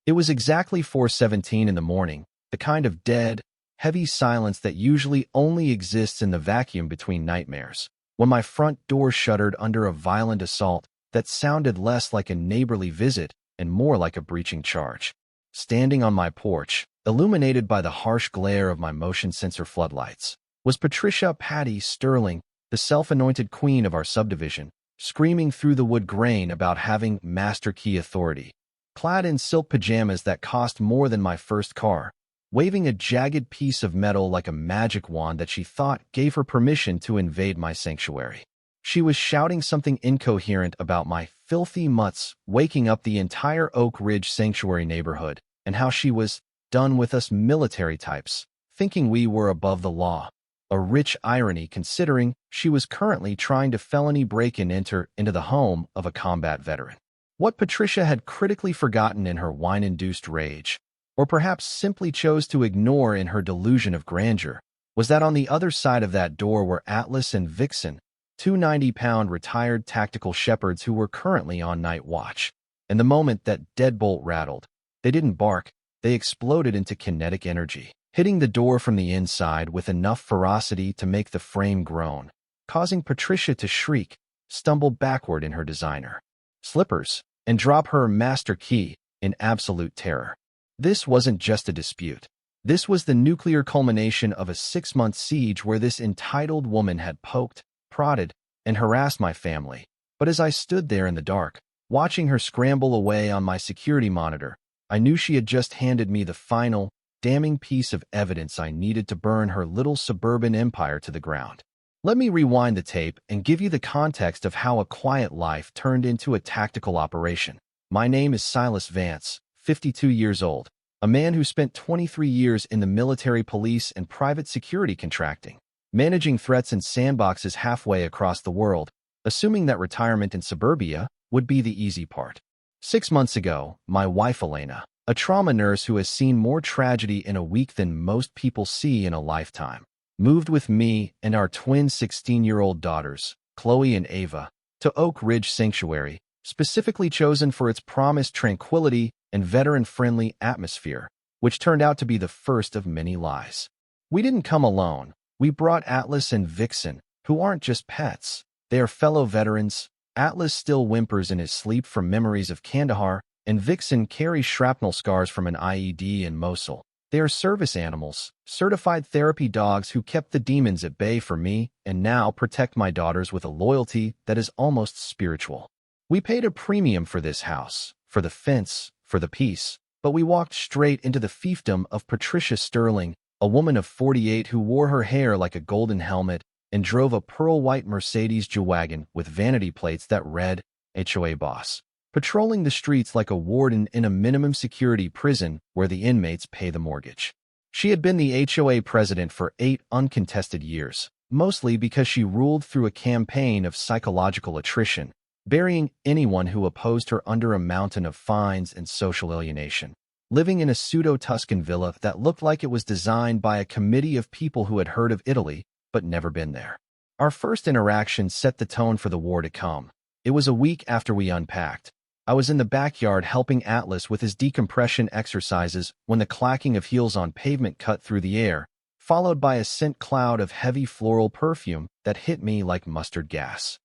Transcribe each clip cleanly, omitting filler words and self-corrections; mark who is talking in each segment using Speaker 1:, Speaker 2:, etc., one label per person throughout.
Speaker 1: It was exactly 4:17 in the morning, the kind of dead, heavy silence that usually only exists in the vacuum between nightmares, when my front door shuddered under a violent assault that sounded less like a neighborly visit and more like a breaching charge. Standing on my porch, illuminated by the harsh glare of my motion sensor floodlights, was Patricia Patty Sterling, the self-anointed queen of our subdivision, screaming through the wood grain about having master key authority. Clad in silk pajamas that cost more than my first car, waving a jagged piece of metal like a magic wand that she thought gave her permission to invade my sanctuary. She was shouting something incoherent about my filthy mutts waking up the entire Oak Ridge Sanctuary neighborhood, and how she was done with us military types, thinking we were above the law. A rich irony considering she was currently trying to felony break and enter into the home of a combat veteran. What Patricia had critically forgotten in her wine-induced rage, or perhaps simply chose to ignore in her delusion of grandeur, was that on the other side of that door were Atlas and Vixen, two 90-pound retired tactical shepherds who were currently on night watch. And the moment that deadbolt rattled, they didn't bark, they exploded into kinetic energy, hitting the door from the inside with enough ferocity to make the frame groan, causing Patricia to shriek, stumble backward in her designer slippers, and drop her master key in absolute terror. This wasn't just a dispute. This was the nuclear culmination of a 6-month siege where this entitled woman had poked, prodded, and harassed my family. But as I stood there in the dark, watching her scramble away on my security monitor, I knew she had just handed me the final, damning piece of evidence I needed to burn her little suburban empire to the ground. Let me rewind the tape and give you the context of how a quiet life turned into a tactical operation. My name is Silas Vance, 52 years old, a man who spent 23 years in the military, police, and private security contracting, managing threats in sandboxes halfway across the world, assuming that retirement in suburbia would be the easy part. 6 months ago, my wife Elena, a trauma nurse who has seen more tragedy in a week than most people see in a lifetime, moved with me and our twin 16-year-old daughters, Chloe and Ava, to Oak Ridge Sanctuary, specifically chosen for its promised tranquility and veteran-friendly atmosphere, which turned out to be the first of many lies. We didn't come alone. We brought Atlas and Vixen, who aren't just pets. They are fellow veterans. Atlas still whimpers in his sleep from memories of Kandahar, and Vixen carries shrapnel scars from an IED in Mosul. They are service animals, certified therapy dogs who kept the demons at bay for me and now protect my daughters with a loyalty that is almost spiritual. We paid a premium for this house, for the fence, for the peace, but we walked straight into the fiefdom of Patricia Sterling, a woman of 48 who wore her hair like a golden helmet and drove a pearl-white Mercedes G-Wagon with vanity plates that read, HOA boss, patrolling the streets like a warden in a minimum security prison where the inmates pay the mortgage. She had been the HOA president for 8 uncontested years, mostly because she ruled through a campaign of psychological attrition, burying anyone who opposed her under a mountain of fines and social alienation. Living in a pseudo-Tuscan villa that looked like it was designed by a committee of people who had heard of Italy but never been there. Our first interaction set the tone for the war to come. It was a week after we unpacked. I was in the backyard helping Atlas with his decompression exercises when the clacking of heels on pavement cut through the air, followed by a scent cloud of heavy floral perfume that hit me like mustard gas.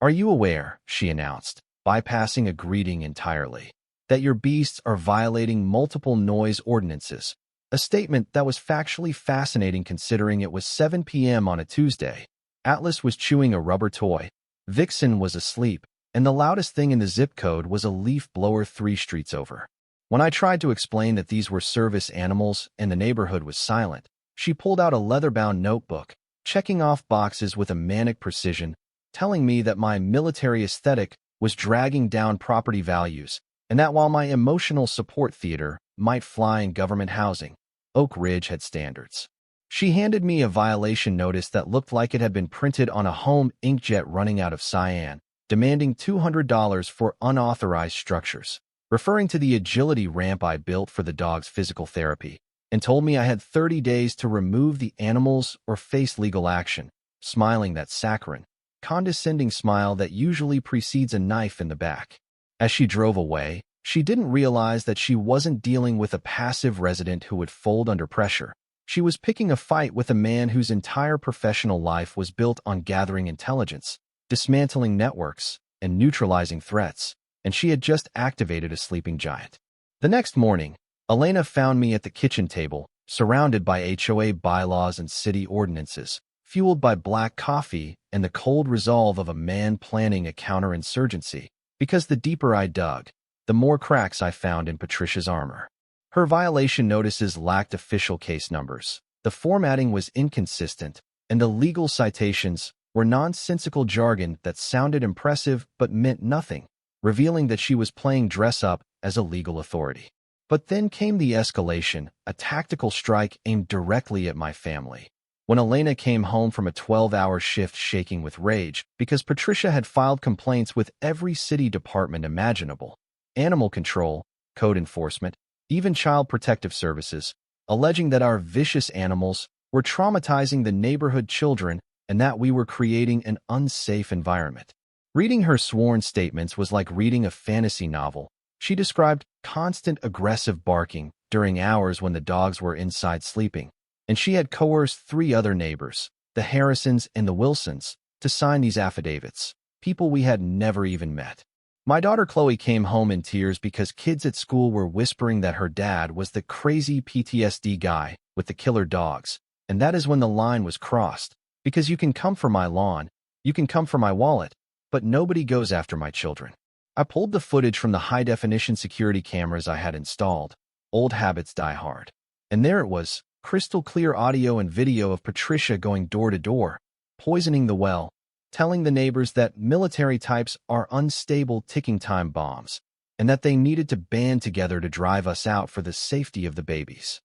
Speaker 1: "Are you aware," she announced, bypassing a greeting entirely, "that your beasts are violating multiple noise ordinances?" A statement that was factually fascinating considering it was 7 p.m. on a Tuesday. Atlas was chewing a rubber toy. Vixen was asleep, and the loudest thing in the zip code was a leaf blower 3 streets over. When I tried to explain that these were service animals and the neighborhood was silent, she pulled out a leather-bound notebook, checking off boxes with a manic precision, telling me that my military aesthetic was dragging down property values, and that while my emotional support theater might fly in government housing, Oak Ridge had standards. She handed me a violation notice that looked like it had been printed on a home inkjet running out of cyan, demanding $200 for unauthorized structures, referring to the agility ramp I built for the dog's physical therapy, and told me I had 30 days to remove the animals or face legal action, smiling that saccharine, condescending smile that usually precedes a knife in the back. As she drove away, She didn't realize that she wasn't dealing with a passive resident who would fold under pressure. She was picking a fight with a man whose entire professional life was built on gathering intelligence, dismantling networks, and neutralizing threats, and she had just activated a sleeping giant. The next morning, Elena found me at the kitchen table, surrounded by HOA bylaws and city ordinances, fueled by black coffee and the cold resolve of a man planning a counterinsurgency, because the deeper I dug, the more cracks I found in Patricia's armor. Her violation notices lacked official case numbers, the formatting was inconsistent, and the legal citations were nonsensical jargon that sounded impressive but meant nothing, revealing that she was playing dress-up as a legal authority. But then came the escalation, a tactical strike aimed directly at my family. When Elena came home from a 12-hour shift shaking with rage because Patricia had filed complaints with every city department imaginable, animal control, code enforcement, even child protective services, alleging that our vicious animals were traumatizing the neighborhood children and that we were creating an unsafe environment. Reading her sworn statements was like reading a fantasy novel. She described constant aggressive barking during hours when the dogs were inside sleeping, and she had coerced 3 other neighbors, the Harrisons and the Wilsons, to sign these affidavits, people we had never even met. My daughter Chloe came home in tears because kids at school were whispering that her dad was the crazy PTSD guy with the killer dogs, and that is when the line was crossed, because you can come for my lawn, you can come for my wallet, but nobody goes after my children. I pulled the footage from the high-definition security cameras I had installed. Old habits die hard. And there it was, crystal clear audio and video of Patricia going door to door, poisoning the well, telling the neighbors that military types are unstable ticking time bombs, and that they needed to band together to drive us out for the safety of the babies.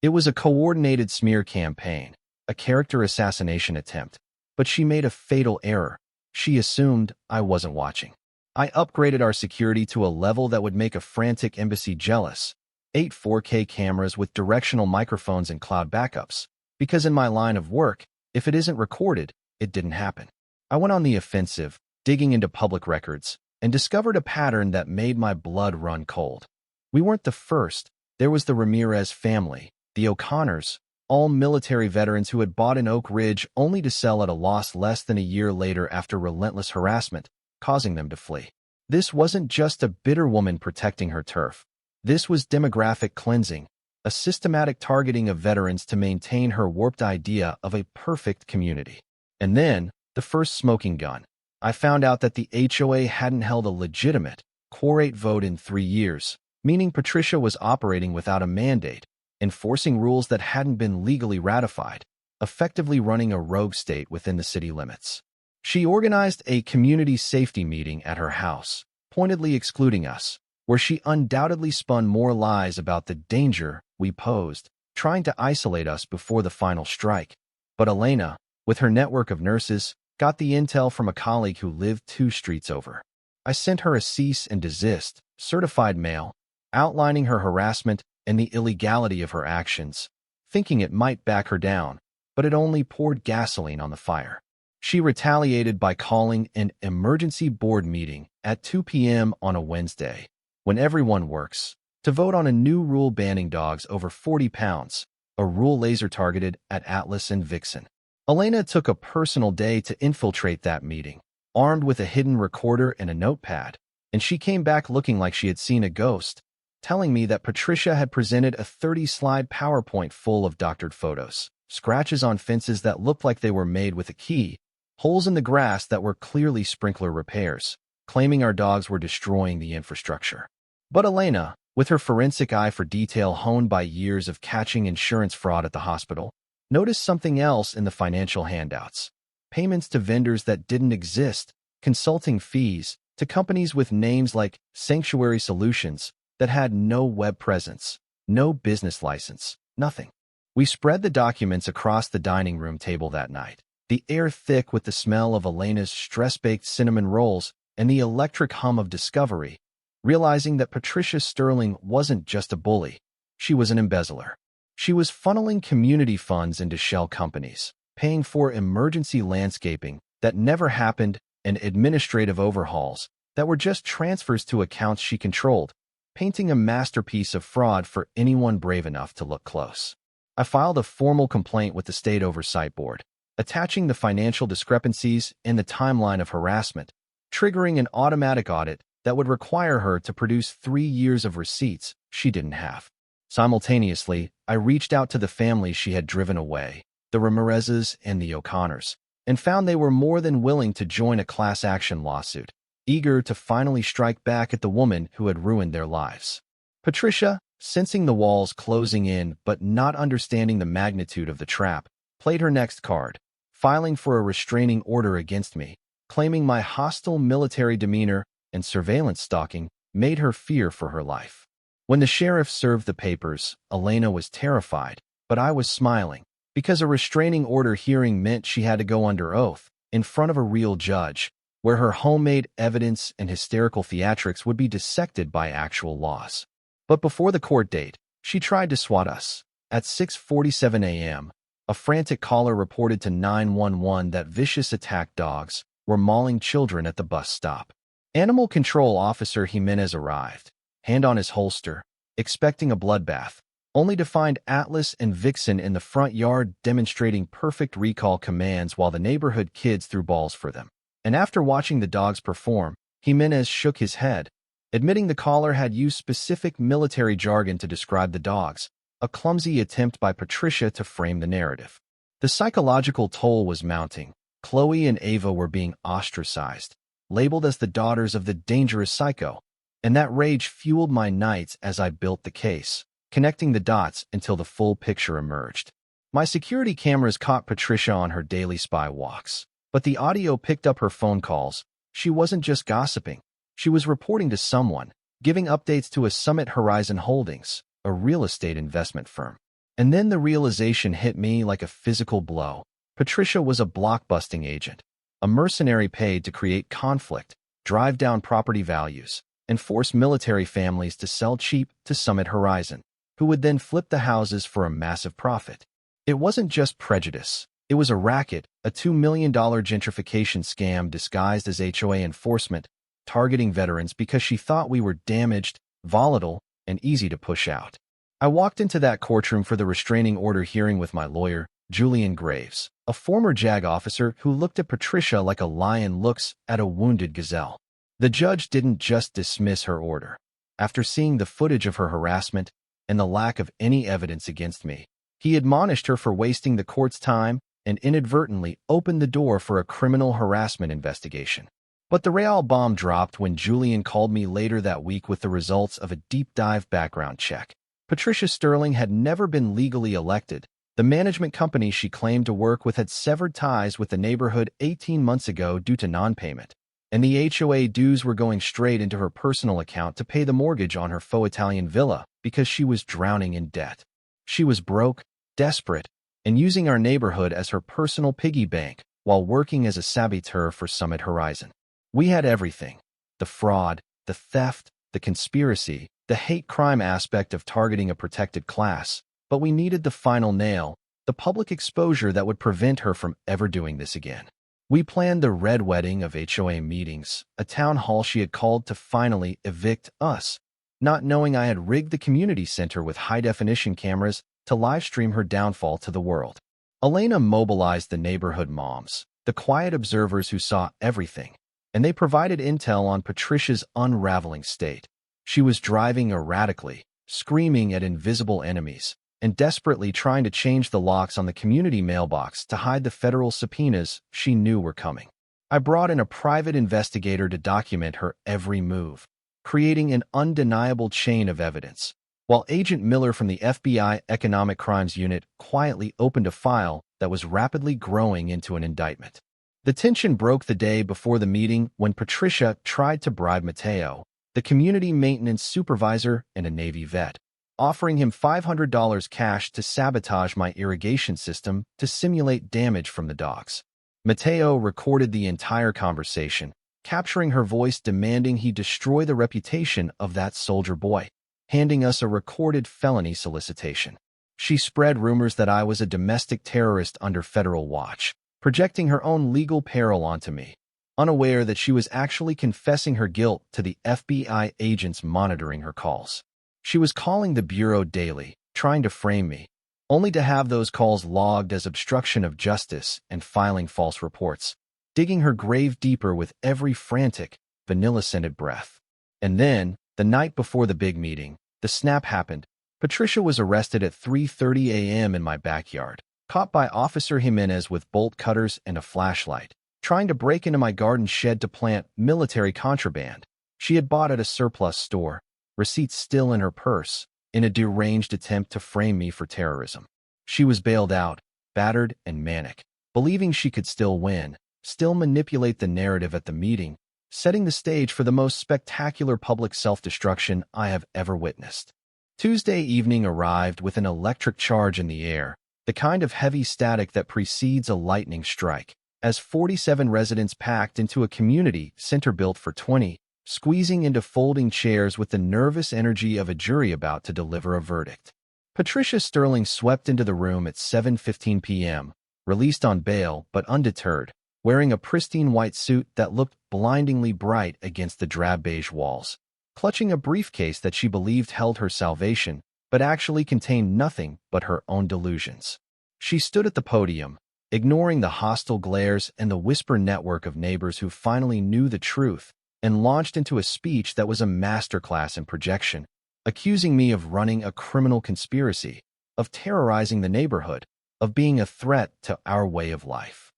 Speaker 1: It was a coordinated smear campaign, a character assassination attempt, but she made a fatal error. She assumed I wasn't watching. I upgraded our security to a level that would make a frantic embassy jealous. 8 4K cameras with directional microphones and cloud backups. Because in my line of work, if it isn't recorded, it didn't happen. I went on the offensive, digging into public records, and discovered a pattern that made my blood run cold. We weren't the first. There was the Ramirez family, the O'Connors, all military veterans who had bought in Oak Ridge only to sell at a loss less than a year later after relentless harassment, causing them to flee. This wasn't just a bitter woman protecting her turf. This was demographic cleansing, a systematic targeting of veterans to maintain her warped idea of a perfect community. And then, the first smoking gun. I found out that the HOA hadn't held a legitimate, quorate vote in 3 years, meaning Patricia was operating without a mandate, enforcing rules that hadn't been legally ratified, effectively running a rogue state within the city limits. She organized a community safety meeting at her house, pointedly excluding us, where she undoubtedly spun more lies about the danger we posed, trying to isolate us before the final strike. But Elena, with her network of nurses, got the intel from a colleague who lived 2 streets over. I sent her a cease and desist, certified mail, outlining her harassment and the illegality of her actions, thinking it might back her down, but it only poured gasoline on the fire. She retaliated by calling an emergency board meeting at 2 p.m. on a Wednesday, when everyone works, to vote on a new rule banning dogs over 40 pounds, a rule laser-targeted at Atlas and Vixen. Elena took a personal day to infiltrate that meeting, armed with a hidden recorder and a notepad, and she came back looking like she had seen a ghost, telling me that Patricia had presented a 30-slide PowerPoint full of doctored photos, scratches on fences that looked like they were made with a key, holes in the grass that were clearly sprinkler repairs, claiming our dogs were destroying the infrastructure. But Elena, with her forensic eye for detail honed by years of catching insurance fraud at the hospital, noticed something else in the financial handouts. Payments to vendors that didn't exist, consulting fees to companies with names like Sanctuary Solutions that had no web presence, no business license, nothing. We spread the documents across the dining room table that night, the air thick with the smell of Elena's stress-baked cinnamon rolls and the electric hum of discovery, realizing that Patricia Sterling wasn't just a bully, she was an embezzler. She was funneling community funds into shell companies, paying for emergency landscaping that never happened and administrative overhauls that were just transfers to accounts she controlled, painting a masterpiece of fraud for anyone brave enough to look close. I filed a formal complaint with the State Oversight Board, attaching the financial discrepancies and the timeline of harassment, triggering an automatic audit that would require her to produce 3 years of receipts she didn't have. Simultaneously, I reached out to the families she had driven away, the Ramirezes and the O'Connors, and found they were more than willing to join a class action lawsuit, eager to finally strike back at the woman who had ruined their lives. Patricia, sensing the walls closing in but not understanding the magnitude of the trap, played her next card, filing for a restraining order against me, claiming my hostile military demeanor and surveillance stalking made her fear for her life. When the sheriff served the papers, Elena was terrified, but I was smiling, because a restraining order hearing meant she had to go under oath, in front of a real judge, where her homemade evidence and hysterical theatrics would be dissected by actual laws. But before the court date, she tried to swat us. At 6:47 a.m., a frantic caller reported to 911 that vicious attack dogs were mauling children at the bus stop. Animal Control Officer Jimenez arrived, hand on his holster, expecting a bloodbath, only to find Atlas and Vixen in the front yard demonstrating perfect recall commands while the neighborhood kids threw balls for them. And after watching the dogs perform, Jimenez shook his head, admitting the caller had used specific military jargon to describe the dogs, a clumsy attempt by Patricia to frame the narrative. The psychological toll was mounting. Chloe and Ava were being ostracized, labeled as the daughters of the dangerous psycho, and that rage fueled my nights as I built the case, connecting the dots until the full picture emerged. My security cameras caught Patricia on her daily spy walks, but the audio picked up her phone calls. She wasn't just gossiping. She was reporting to someone, giving updates to a Summit Horizon Holdings, a real estate investment firm. And then the realization hit me like a physical blow. Patricia was a blockbusting agent, a mercenary paid to create conflict, drive down property values, and force military families to sell cheap to Summit Horizon, who would then flip the houses for a massive profit. It wasn't just prejudice. It was a racket, a $2 million gentrification scam disguised as HOA enforcement, targeting veterans because she thought we were damaged, volatile, and easy to push out. I walked into that courtroom for the restraining order hearing with my lawyer, Julian Graves, a former JAG officer who looked at Patricia like a lion looks at a wounded gazelle. The judge didn't just dismiss her order. After seeing the footage of her harassment and the lack of any evidence against me, he admonished her for wasting the court's time and inadvertently opened the door for a criminal harassment investigation. But the real bomb dropped when Julian called me later that week with the results of a deep-dive background check. Patricia Sterling had never been legally elected. The management company she claimed to work with had severed ties with the neighborhood 18 months ago due to non-payment, and the HOA dues were going straight into her personal account to pay the mortgage on her faux Italian villa because she was drowning in debt. She was broke, desperate, and using our neighborhood as her personal piggy bank while working as a saboteur for Summit Horizon. We had everything: the fraud, the theft, the conspiracy, the hate crime aspect of targeting a protected class, but we needed the final nail, the public exposure that would prevent her from ever doing this again. We planned the red wedding of HOA meetings, a town hall she had called to finally evict us, not knowing I had rigged the community center with high-definition cameras to live-stream her downfall to the world. Elena mobilized the neighborhood moms, the quiet observers who saw everything, and they provided intel on Patricia's unraveling state. She was driving erratically, screaming at invisible enemies, and desperately trying to change the locks on the community mailbox to hide the federal subpoenas she knew were coming. I brought in a private investigator to document her every move, creating an undeniable chain of evidence, while Agent Miller from the FBI Economic Crimes Unit quietly opened a file that was rapidly growing into an indictment. The tension broke the day before the meeting when Patricia tried to bribe Mateo, the community maintenance supervisor and a Navy vet, offering him $500 cash to sabotage my irrigation system to simulate damage from the dogs. Mateo recorded the entire conversation, capturing her voice demanding he destroy the reputation of that soldier boy, handing us a recorded felony solicitation. She spread rumors that I was a domestic terrorist under federal watch, projecting her own legal peril onto me. unaware that she was actually confessing her guilt to the FBI agents monitoring her calls. She was calling the Bureau daily, trying to frame me, only to have those calls logged as obstruction of justice and filing false reports, digging her grave deeper with every frantic, vanilla-scented breath. And then, the night before the big meeting, the snap happened. Patricia was arrested at 3:30 a.m. in my backyard, caught by Officer Jimenez with bolt cutters and a flashlight, trying to break into my garden shed to plant military contraband she had bought at a surplus store, receipts still in her purse, in a deranged attempt to frame me for terrorism. She was bailed out, battered and manic, believing she could still win, still manipulate the narrative at the meeting, setting the stage for the most spectacular public self-destruction I have ever witnessed. Tuesday evening arrived with an electric charge in the air, the kind of heavy static that precedes a lightning strike, as 47 residents packed into a community center built for 20, squeezing into folding chairs with the nervous energy of a jury about to deliver a verdict. Patricia Sterling swept into the room at 7:15 p.m., released on bail but undeterred, wearing a pristine white suit that looked blindingly bright against the drab beige walls, clutching a briefcase that she believed held her salvation, but actually contained nothing but her own delusions. She stood at the podium, ignoring the hostile glares and the whisper network of neighbors who finally knew the truth, and launched into a speech that was a masterclass in projection, accusing me of running a criminal conspiracy, of terrorizing the neighborhood, of being a threat to our way of life.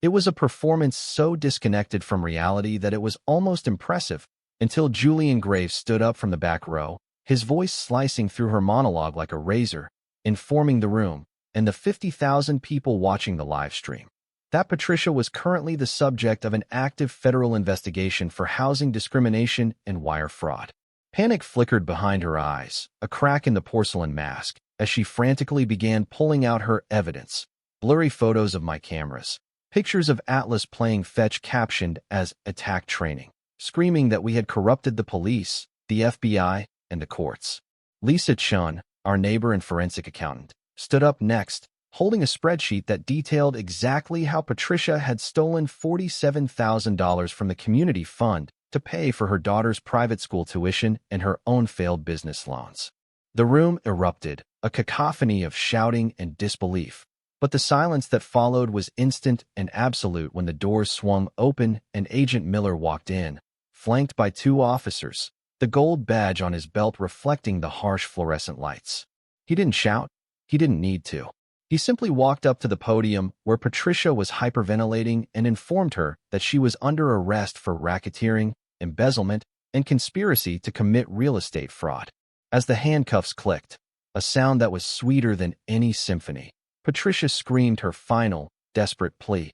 Speaker 1: It was a performance so disconnected from reality that it was almost impressive, until Julian Graves stood up from the back row, his voice slicing through her monologue like a razor, informing the room, and the 50,000 people watching the live stream, that Patricia was currently the subject of an active federal investigation for housing discrimination and wire fraud. Panic flickered behind her eyes, a crack in the porcelain mask, as she frantically began pulling out her evidence, blurry photos of my cameras, pictures of Atlas playing fetch captioned as attack training, screaming that we had corrupted the police, the FBI, and the courts. Lisa Chun, our neighbor and forensic accountant, stood up next, holding a spreadsheet that detailed exactly how Patricia had stolen $47,000 from the community fund to pay for her daughter's private school tuition and her own failed business loans. The room erupted, a cacophony of shouting and disbelief, but the silence that followed was instant and absolute when the doors swung open and Agent Miller walked in, flanked by 2 officers, the gold badge on his belt reflecting the harsh fluorescent lights. He didn't shout. He didn't need to. He simply walked up to the podium where Patricia was hyperventilating and informed her that she was under arrest for racketeering, embezzlement, and conspiracy to commit real estate fraud. As the handcuffs clicked, a sound that was sweeter than any symphony, Patricia screamed her final, desperate plea.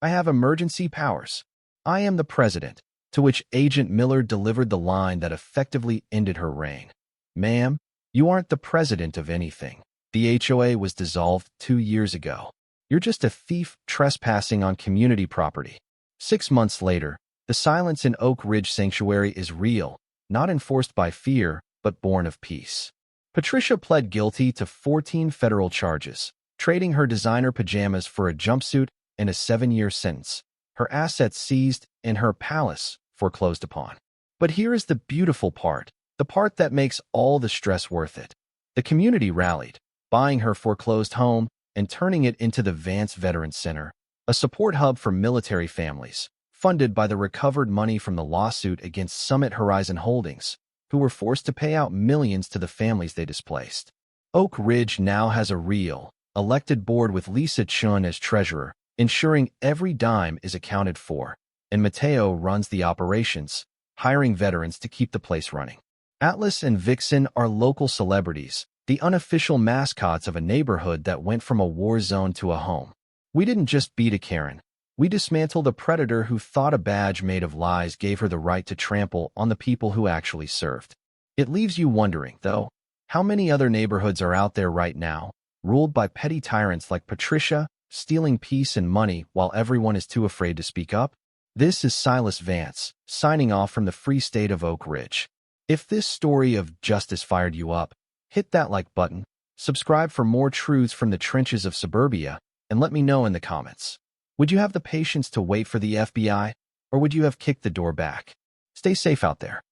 Speaker 1: "I have emergency powers. I am the president," to which Agent Miller delivered the line that effectively ended her reign. "Ma'am, you aren't the president of anything. The HOA was dissolved 2 years ago. You're just a thief trespassing on community property." 6 months later, the silence in Oak Ridge Sanctuary is real, not enforced by fear, but born of peace. Patricia pled guilty to 14 federal charges, trading her designer pajamas for a jumpsuit and a 7-year sentence, her assets seized, and her palace foreclosed upon. But here is the beautiful part, the part that makes all the stress worth it. The community rallied, buying her foreclosed home and turning it into the Vance Veterans Center, a support hub for military families, funded by the recovered money from the lawsuit against Summit Horizon Holdings, who were forced to pay out millions to the families they displaced. Oak Ridge now has a real, elected board with Lisa Chun as treasurer, ensuring every dime is accounted for, and Mateo runs the operations, hiring veterans to keep the place running. Atlas and Vixen are local celebrities, the unofficial mascots of a neighborhood that went from a war zone to a home. We didn't just beat a Karen. We dismantled a predator who thought a badge made of lies gave her the right to trample on the people who actually served. It leaves you wondering, though, how many other neighborhoods are out there right now, ruled by petty tyrants like Patricia, stealing peace and money while everyone is too afraid to speak up? This is Silas Vance, signing off from the Free State of Oak Ridge. If this story of justice fired you up, hit that like button, subscribe for more truths from the trenches of suburbia, and let me know in the comments. Would you have the patience to wait for the FBI? Or would you have kicked the door back? Stay safe out there.